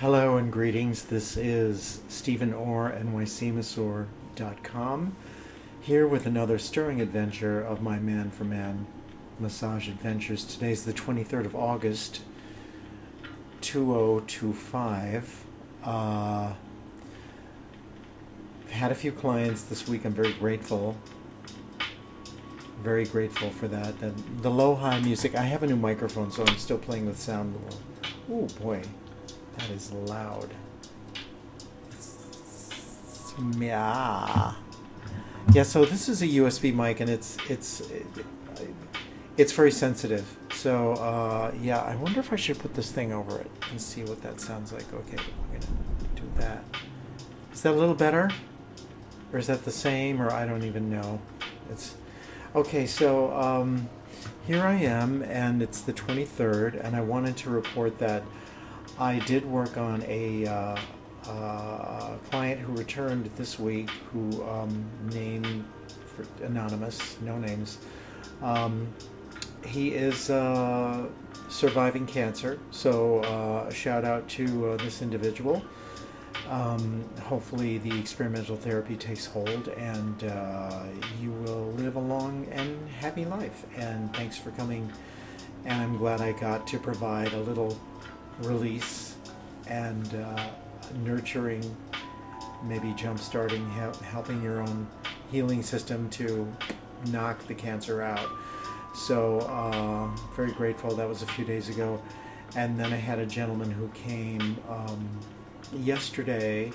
Hello and greetings. This is Stephen Orr, nycmasseur.com, here with another stirring adventure of my Man for Man massage adventures. Today's the 23rd of August, 2025. I've had a few clients this week. I'm very grateful for that. The low-hi music. I have a new microphone, so I'm still playing with sound. Oh boy. That is loud. Yeah. Yeah. So this is a USB mic, and it's very sensitive. So yeah, I wonder if I should put this thing over it and see what that sounds like. Okay, I'm gonna do that. Is that a little better, or is that the same, or I don't even know. It's okay. So here I am, and it's the 23rd, and I wanted to report that I did work on a client who returned this week, who named for anonymous, no names. He is surviving cancer, so a shout out to this individual. Hopefully the experimental therapy takes hold, and you will live a long and happy life. And thanks for coming. And I'm glad I got to provide a little release and nurturing, maybe jump-starting, helping your own healing system to knock the cancer out. So very grateful. That was a few days ago. And then I had a gentleman who came yesterday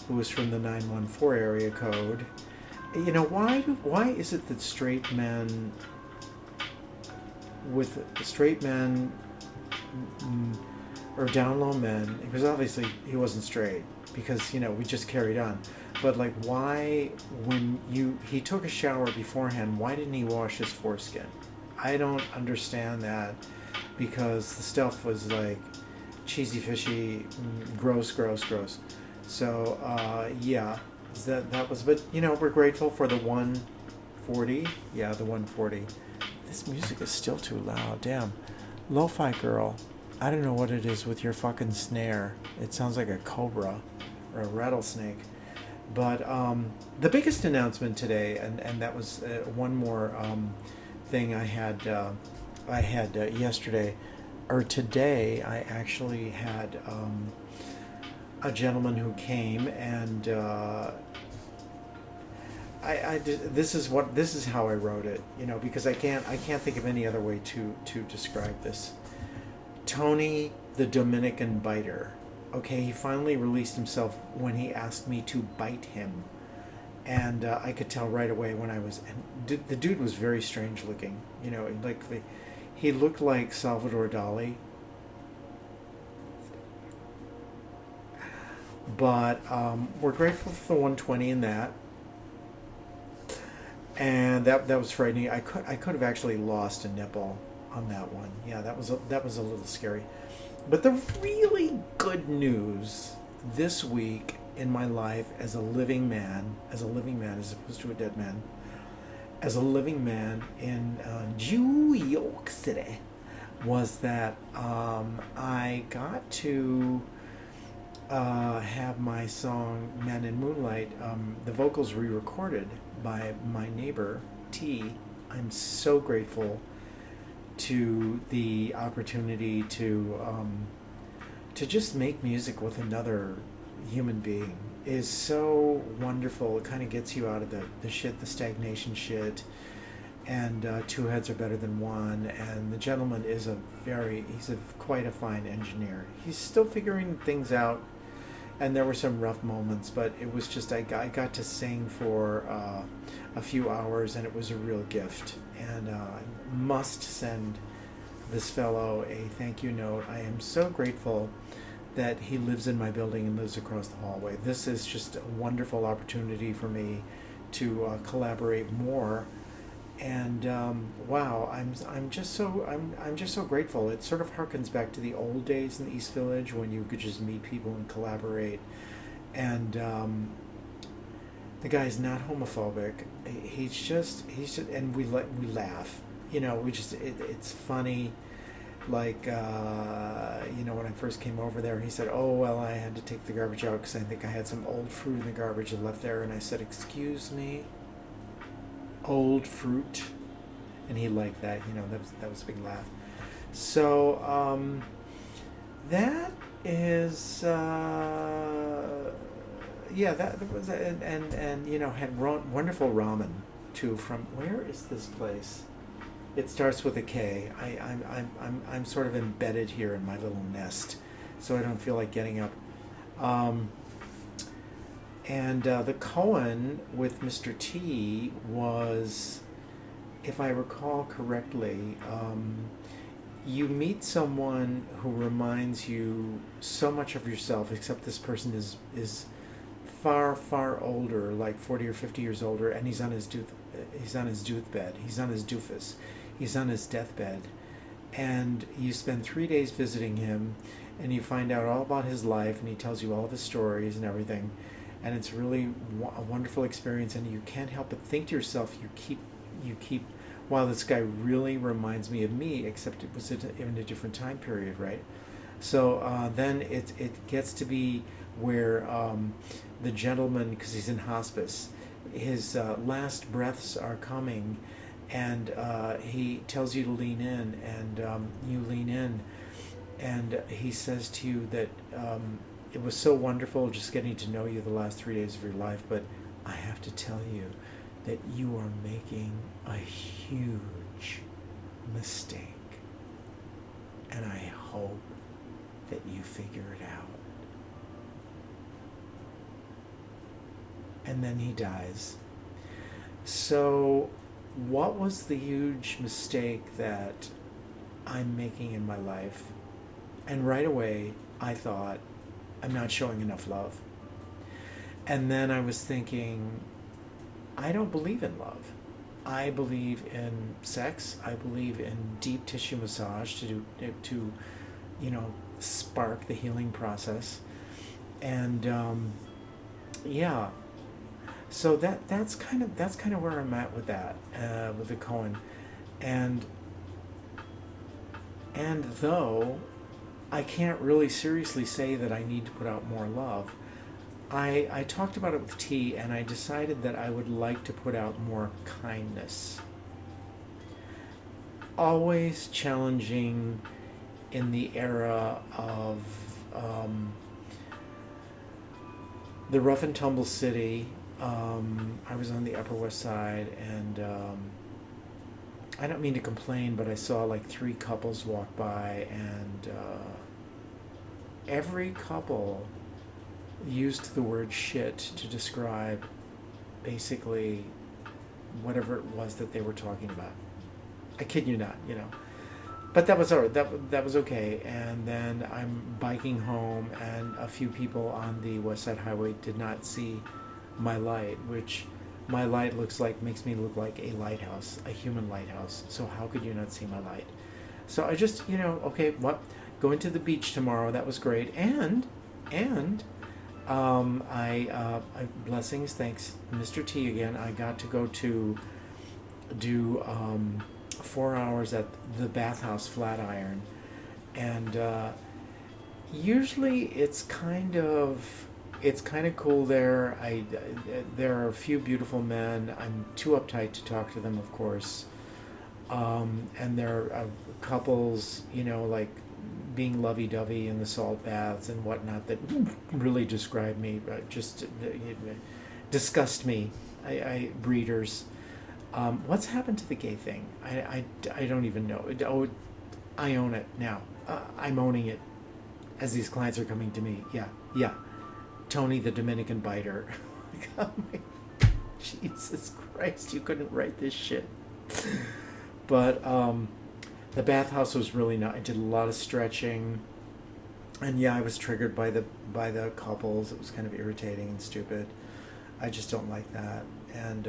who was from the 914 area code. You know, why is it that straight men or down low men, because obviously he wasn't straight, because we just carried on, but like, why, when he took a shower beforehand, why didn't he wash his foreskin? I don't understand that, because the stuff was like cheesy, fishy, gross. So yeah, that was, but we're grateful for the 140. Yeah, the 140. This music is still too loud. Damn. Lo-fi girl, I don't know what it is with your fucking snare. It sounds like a cobra or a rattlesnake. But the biggest announcement today, and that was one more thing I had yesterday, or today. I actually had a gentleman who came, and this is how I wrote it, because I can't think of any other way to describe this. Tony the Dominican Biter. Okay, he finally released himself when he asked me to bite him, and I could tell right away when I was. And the dude was very strange looking. Like he looked like Salvador Dali. But we're grateful for the 120 in that. And that was frightening. I could have actually lost a nipple on that one. Yeah, that was a little scary. But the really good news this week in my life as a living man as opposed to a dead man, as a living man in New York City, was that I got to have my song "Man in Moonlight," the vocals re-recorded by my neighbor T. I'm so grateful to the opportunity to just make music with another human being is so wonderful. It kind of gets you out of the stagnation shit, and two heads are better than one. And the gentleman is quite a fine engineer. He's still figuring things out, and there were some rough moments, but it was just I got to sing for a few hours, and it was a real gift. And I must send this fellow a thank you note. I am so grateful that he lives in my building and lives across the hallway. This is just a wonderful opportunity for me to collaborate more. And wow, I'm just so grateful. It sort of harkens back to the old days in the East Village when you could just meet people and collaborate. And the guy's not homophobic. He's just, and we laugh. It's funny. Like, when when I first came over there. He said, "Oh well, I had to take the garbage out because I think I had some old fruit in the garbage and left there." And I said, "Excuse me, old fruit?" And he liked that. That was a big laugh. So that is that was and had wonderful ramen too. From where is this place? It starts with a K. I'm sort of embedded here in my little nest, so I don't feel like getting up. And the koan with Mr. T was, if I recall correctly, you meet someone who reminds you so much of yourself, except this person is far, far older, like 40 or 50 years older, and he's on his deathbed. He's on his doofus. He's on his deathbed. And you spend 3 days visiting him, and you find out all about his life, and he tells you all of his stories and everything. And it's really a wonderful experience, and you can't help but think to yourself, you keep, wow, this guy really reminds me of me, except it was in a different time period, right? So then it gets to be where the gentleman, because he's in hospice, his last breaths are coming, and he tells you to lean in, and you lean in, and he says to you that it was so wonderful just getting to know you the last 3 days of your life, but I have to tell you that you are making a huge mistake, and I hope that you figure it out. And then he dies. So what was the huge mistake that I'm making in my life? And right away I thought, I'm not showing enough love. And then I was thinking, I don't believe in love. I believe in sex. I believe in deep tissue massage to spark the healing process. And so that's kind of where I'm at with that, with the koan. And though I can't really seriously say that I need to put out more love, I talked about it with T, and I decided that I would like to put out more kindness. Always challenging in the era of the rough and tumble city. I was on the Upper West Side, and I don't mean to complain, but I saw like 3 couples walk by, and every couple used the word shit to describe basically whatever it was that they were talking about. I kid you not, But that was all right. That was okay. And then I'm biking home, and a few people on the West Side Highway did not see my light, which my light makes me look like a lighthouse, a human lighthouse. So how could you not see my light? So I just, okay, going to the beach tomorrow. That was great. And I blessings, thanks, Mr. T again. I got to go to do 4 hours at the Bathhouse Flatiron, and usually it's kind of cool there. There are a few beautiful men. I'm too uptight to talk to them, of course, and there are couples, like being lovey-dovey in the salt baths and whatnot that really describe me, just disgust me. I breeders. What's happened to the gay thing? I don't even know. Oh, I own it now. I'm owning it as these clients are coming to me. Yeah. Tony the Dominican biter. Oh my Jesus Christ, you couldn't write this shit. But the bathhouse was really nice. I did a lot of stretching, and I was triggered by the couples. It was kind of irritating and stupid. I just don't like that. And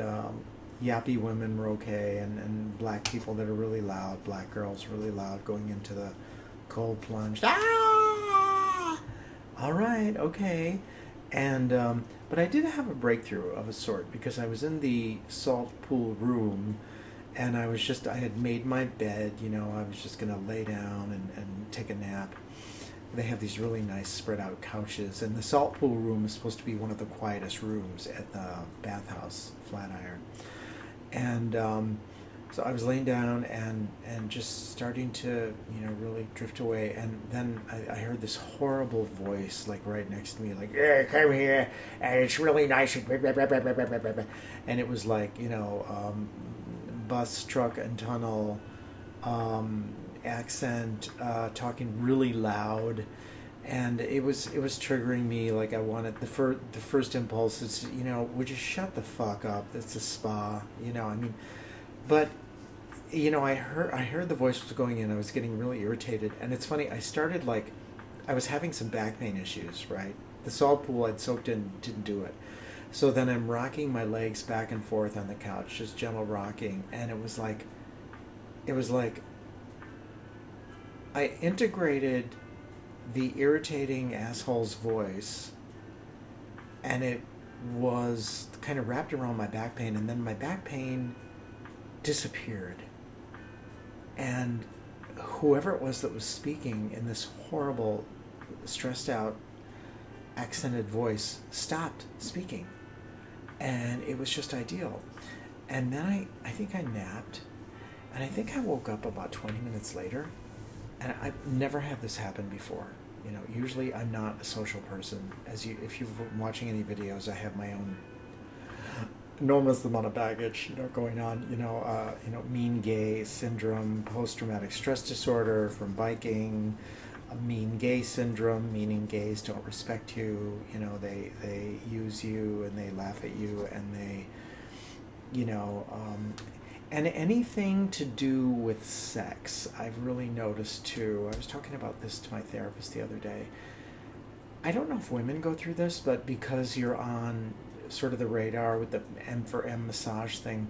yappy women were okay, and black people that are really loud, black girls really loud going into the cold plunge. Ah! All right, okay. And but I did have a breakthrough of a sort, because I was in the salt pool room, and I had made my bed, I was just going to lay down and take a nap. They have these really nice spread out couches, and the salt pool room is supposed to be one of the quietest rooms at the bathhouse, Flatiron. And so I was laying down and just starting to, really drift away. And then I heard this horrible voice, like right next to me, like, "Yeah, come here, and it's really nice." And it was like, bus, truck, and tunnel accent, talking really loud. And it was triggering me. Like, I wanted the first impulse is, would you shut the fuck up? It's a spa, but I heard the voice was going in. I was getting really irritated, and it's funny. I was having some back pain issues. Right, the salt pool I'd soaked in didn't do it. So then I'm rocking my legs back and forth on the couch, just gentle rocking, and it was like I integrated the irritating asshole's voice, and it was kind of wrapped around my back pain, and then my back pain disappeared. And whoever it was that was speaking in this horrible, stressed out, accented voice stopped speaking. And it was just ideal. And then I think I napped, and I think I woke up about 20 minutes later. And I've never had this happen before. Usually I'm not a social person. If you're watching any videos, I have my own enormous amount of baggage, going on. Mean gay syndrome, post-traumatic stress disorder from biking, a mean gay syndrome, meaning gays don't respect you. They use you and they laugh at you and they, and anything to do with sex, I've really noticed too. I was talking about this to my therapist the other day. I don't know if women go through this, but because you're on sort of the radar with the M for M massage thing,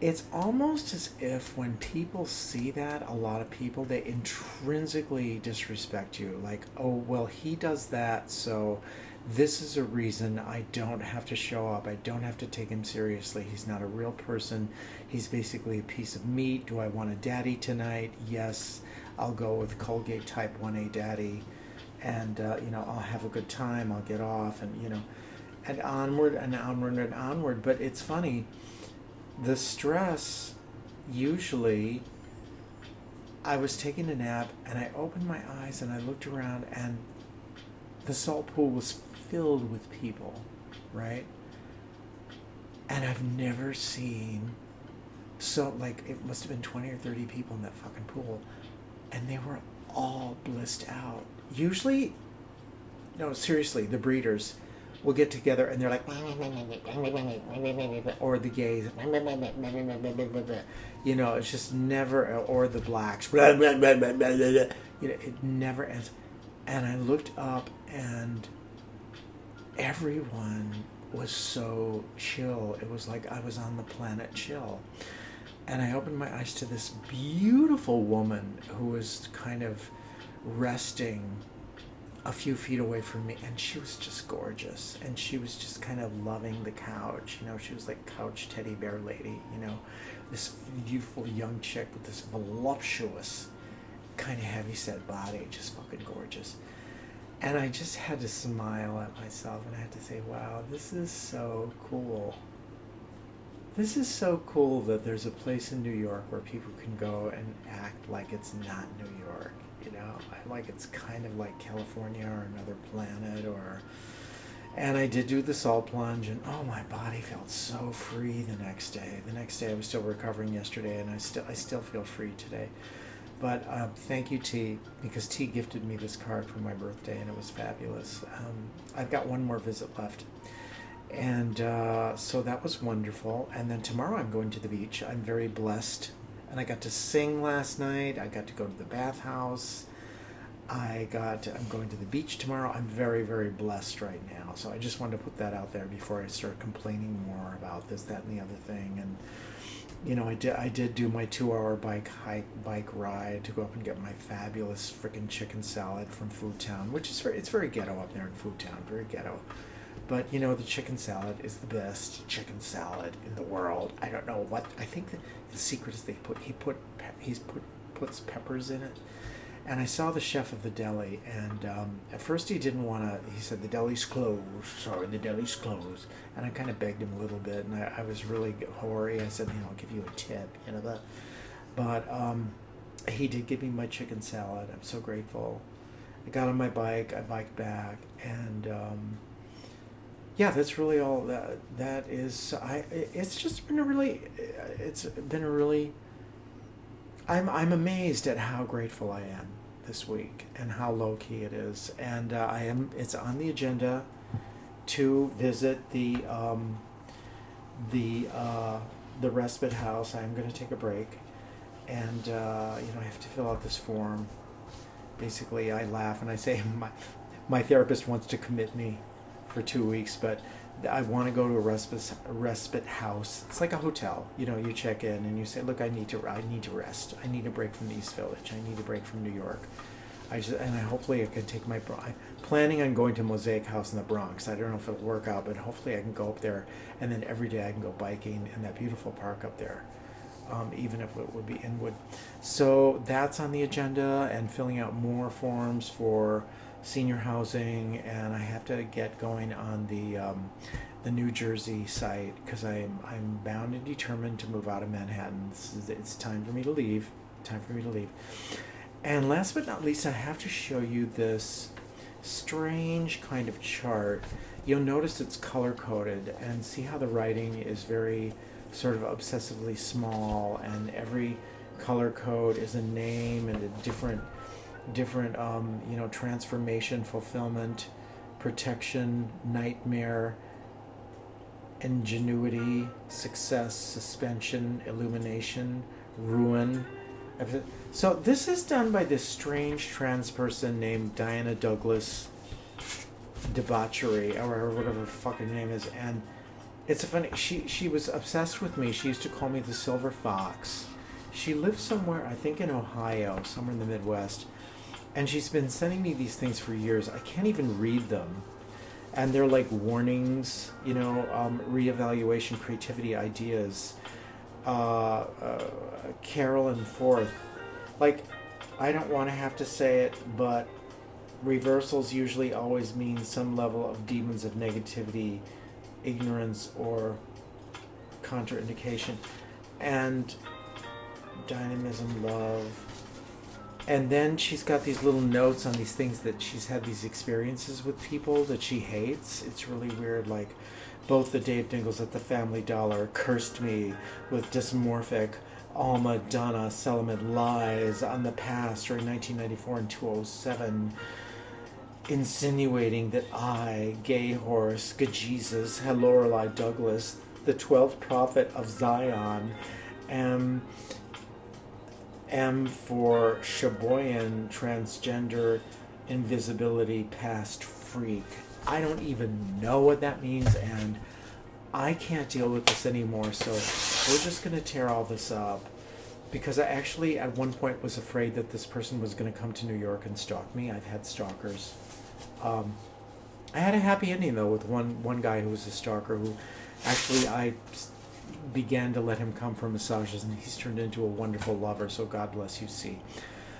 it's almost as if when people see that, a lot of people, they intrinsically disrespect you. Like, oh, well, he does that, so this is a reason I don't have to show up. I don't have to take him seriously. He's not a real person. He's basically a piece of meat. Do I want a daddy tonight? Yes, I'll go with Colgate Type 1A daddy. And, I'll have a good time. I'll get off and onward and onward and onward. But it's funny. The stress, usually, I was taking a nap and I opened my eyes and I looked around and the salt pool was filled with people, right? And I've never seen it must have been 20 or 30 people in that fucking pool, and they were all blissed out. Usually, no, seriously, the breeders will get together and they're like, or the gays, it's just never, or the blacks, it never ends. And I looked up and everyone was so chill. It was like I was on the planet chill. And I opened my eyes to this beautiful woman who was kind of resting a few feet away from me, and she was just gorgeous, and she was just kind of loving the couch. She was like couch teddy bear lady, this beautiful young chick with this voluptuous kind of heavy-set body, just fucking gorgeous. And I just had to smile at myself, and I had to say, wow, this is so cool. This is so cool that there's a place in New York where people can go and act like it's not New York, like it's kind of like California or another planet, and I did do the salt plunge, and oh, my body felt so free the next day. The next day I was still recovering yesterday, and I still feel free today. But thank you, T, because T gifted me this card for my birthday, and it was fabulous. I've got one more visit left. And so that was wonderful. And then tomorrow I'm going to the beach. I'm very blessed. And I got to sing last night. I got to go to the bathhouse. I'm going to the beach tomorrow. I'm very, very blessed right now. So I just wanted to put that out there before I start complaining more about this, that, and the other thing. And I did do my 2-hour bike ride to go up and get my fabulous freaking chicken salad from Food Town, which is it's very ghetto up there in Food Town, very ghetto. But the chicken salad is the best chicken salad in the world. I don't know what. I think the secret is he puts peppers in it, And I saw the chef of the deli, and at first he didn't want to. He said, "The deli's closed. Sorry, the deli's closed." And I kind of begged him a little bit, and I was really hoary. I said, "I'll give you a tip," that. But he did give me my chicken salad. I'm so grateful. I got on my bike. I biked back, and yeah, that's really all. That is. It's just been a really. It's been a really. I'm amazed at how grateful I am this week and how low key it is. And I am. It's on the agenda to visit the respite house. I'm going to take a break, and I have to fill out this form. Basically, I laugh and I say my therapist wants to commit me for 2 weeks, but I want to go to a respite house. It's like a hotel. You check in and you say, "Look, I need to rest. I need a break from the East Village. I need a break from New York." Hopefully I can take I'm planning on going to Mosaic House in the Bronx. I don't know if it'll work out, but hopefully I can go up there, and then every day I can go biking in that beautiful park up there, even if it would be Inwood. So that's on the agenda, and filling out more forms for senior housing, and I have to get going on the New Jersey site, because I'm bound and determined to move out of Manhattan. It's time for me to leave. And last but not least, I have to show you this strange kind of chart. You'll notice it's color coded, and see how the writing is very sort of obsessively small, and every color code is a name and a different transformation, fulfillment, protection, nightmare, ingenuity, success, suspension, illumination, ruin. So this is done by this strange trans person named Diana Douglas Debauchery, or whatever her fucking name is. And it's a funny, she was obsessed with me. She used to call me the Silver Fox. She lives somewhere, I think in Ohio, somewhere in the Midwest. And she's been sending me these things for years. I can't even read them. And they're like warnings, reevaluation, creativity, ideas. Carolyn Forth. Like, I don't want to have to say it, but reversals usually always mean some level of demons of negativity, ignorance, or contraindication. And dynamism, love. And then she's got these little notes on these things that she's had these experiences with people that she hates. It's really weird. Like, both the Dave Dingles at the Family Dollar cursed me with dysmorphic Alma Donna Selamed lies on the past during 1994 and 2007, insinuating that I, Gay Horse, Jesus, Lorelei Douglas, the 12th prophet of Zion, am for Sheboygan, transgender, invisibility, past freak. I don't even know what that means, and I can't deal with this anymore, so we're just going to tear all this up. Because I actually, at one point, was afraid that this person was going to come to New York and stalk me. I've had stalkers. I had a happy ending, though, with one guy who was a stalker who actually I began to let him come for massages, and he's turned into a wonderful lover, so God bless you, C.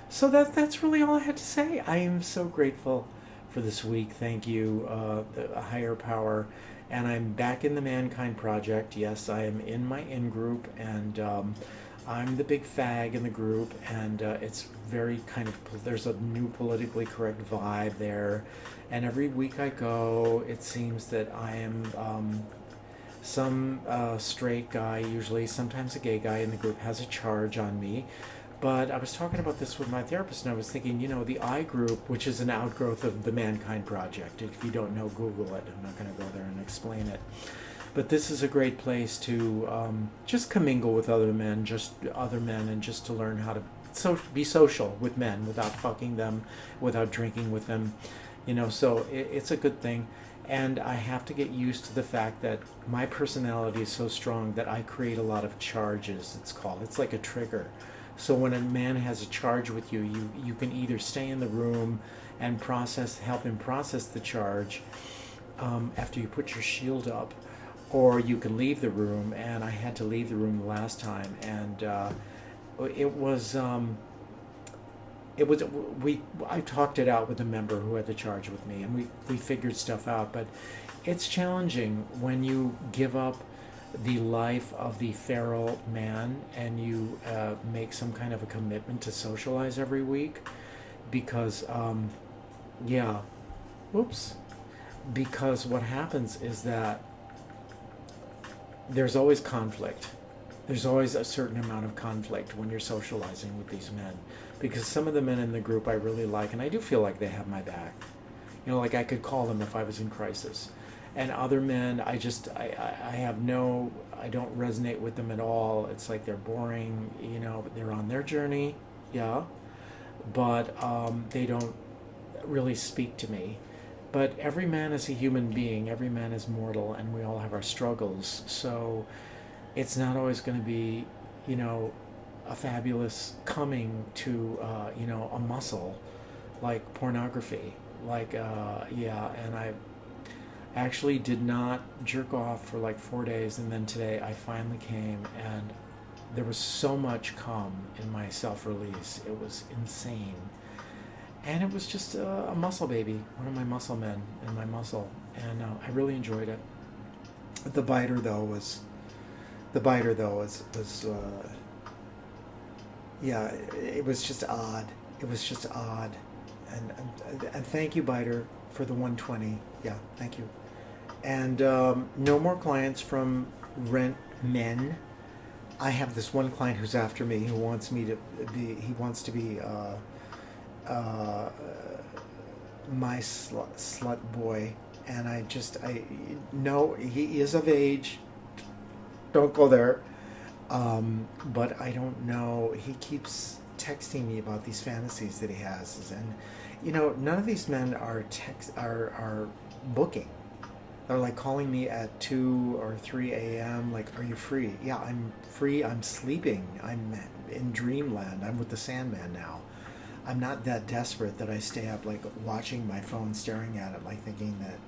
So that's really all I had to say. I am so grateful for this week. Thank you, a higher power. And I'm back in the Mankind Project. Yes, I am in my in-group, and I'm the big fag in the group, and it's very kind of, there's a new politically correct vibe there. And every week I go, it seems that I am some straight guy, usually, sometimes a gay guy in the group, has a charge on me. But I was talking about this with my therapist, and I was thinking, the I group, which is an outgrowth of the Mankind Project. If you don't know, Google it. I'm not going to go there and explain it. But this is a great place to just commingle with other men, and just to learn how to be social with men without fucking them, without drinking with them. So it's a good thing. And I have to get used to the fact that my personality is so strong that I create a lot of charges, it's called. It's like a trigger. So when a man has a charge with you, you can either stay in the room and help him process the charge after you put your shield up, or you can leave the room. And I had to leave the room the last time, and it was it was I talked it out with a member who had the charge with me, and we figured stuff out. But it's challenging when you give up the life of the feral man and you make some kind of a commitment to socialize every week, because yeah, whoops, because what happens is that there's always conflict. There's always a certain amount of conflict when you're socializing with these men, because some of the men in the group I really like, and I do feel like they have my back. You know, like I could call them if I was in crisis. And other men, I have no, I don't resonate with them at all. It's like they're boring, you know, they're on their journey, yeah, but they don't really speak to me. But every man is a human being, every man is mortal, and we all have our struggles. So it's not always going to be, you know, a fabulous coming to, you know, a muscle like pornography. Like, yeah, and I actually did not jerk off for like 4 days, and then today I finally came, and there was so much cum in my self-release. It was insane. And it was just a muscle baby, one of my muscle men in my muscle, and I really enjoyed it. The biter though was yeah, it was just odd. It was just odd, and thank you, biter, for the 120. Yeah, thank you. And no more clients from Rent Men. I have this one client who's after me, who wants me to be. He wants to be my slut boy, and I no, he is of age. Don't go there. But I don't know. He keeps texting me about these fantasies that he has, and you know, none of these men are booking. They're like calling me at 2 or 3 a.m. Like, are you free? Yeah, I'm free. I'm sleeping. I'm in dreamland. I'm with the Sandman now. I'm not that desperate that I stay up like watching my phone, staring at it, like thinking that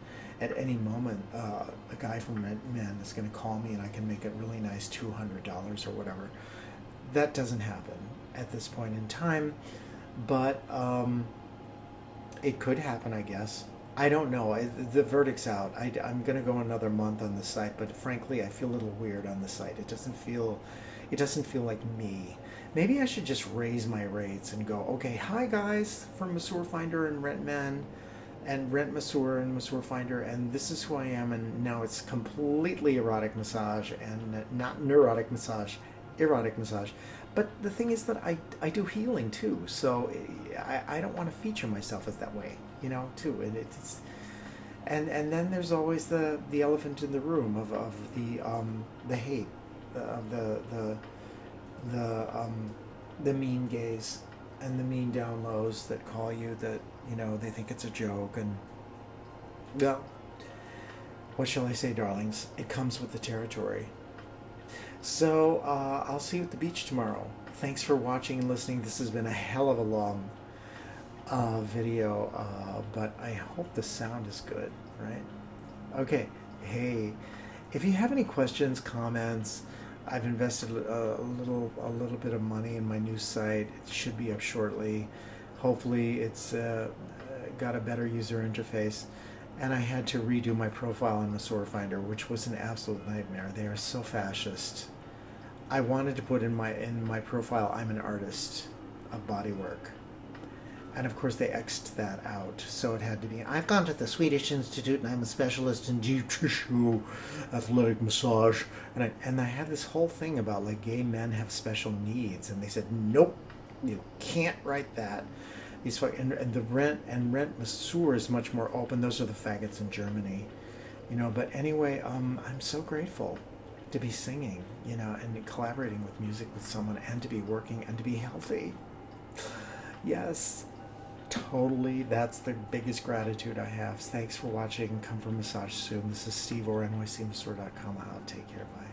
at any moment a guy from Rent Men is going to call me and I can make a really nice $200 or whatever. That doesn't happen at this point in time, but it could happen, I guess. I don't know. The verdict's out. I'm going to go another month on the site, but frankly, I feel a little weird on the site. It doesn't feel like me. Maybe I should just raise my rates and go, okay, hi guys from Masseur Finder and Rent Men and Rent Masseur and Masseur Finder, and this is who I am, and now it's completely erotic massage and not neurotic massage, erotic massage. But the thing is that I do healing too, so I don't want to feature myself as that way, you know, too. And it's and then there's always the elephant in the room of the hate, of the mean gays and the mean down lows that call you, that, you know, they think it's a joke. And well, what shall I say, darlings? It comes with the territory. So I'll see you at the beach tomorrow. Thanks for watching and listening. This has been a hell of a long video, but I hope the sound is good, right? Okay. Hey, if you have any questions, comments, I've invested a little bit of money in my new site. It should be up shortly. Hopefully it's got a better user interface. And I had to redo my profile on Masseur Finder, which was an absolute nightmare. They are so fascist. I wanted to put in my profile, I'm an artist of bodywork. And of course they X'd that out, so it had to be, I've gone to the Swedish Institute and I'm a specialist in deep tissue athletic massage. And I had this whole thing about like gay men have special needs, and they said, nope, you can't write that. And the Rent Masseur is much more open. Those are the faggots in Germany, you know. But anyway, I'm so grateful to be singing, you know, and collaborating with music with someone, and to be working and to be healthy. Yes, totally. That's the biggest gratitude I have. Thanks for watching. Come for massage soon. This is Steve, or NYCMasseur.com. Out. Take care. Bye.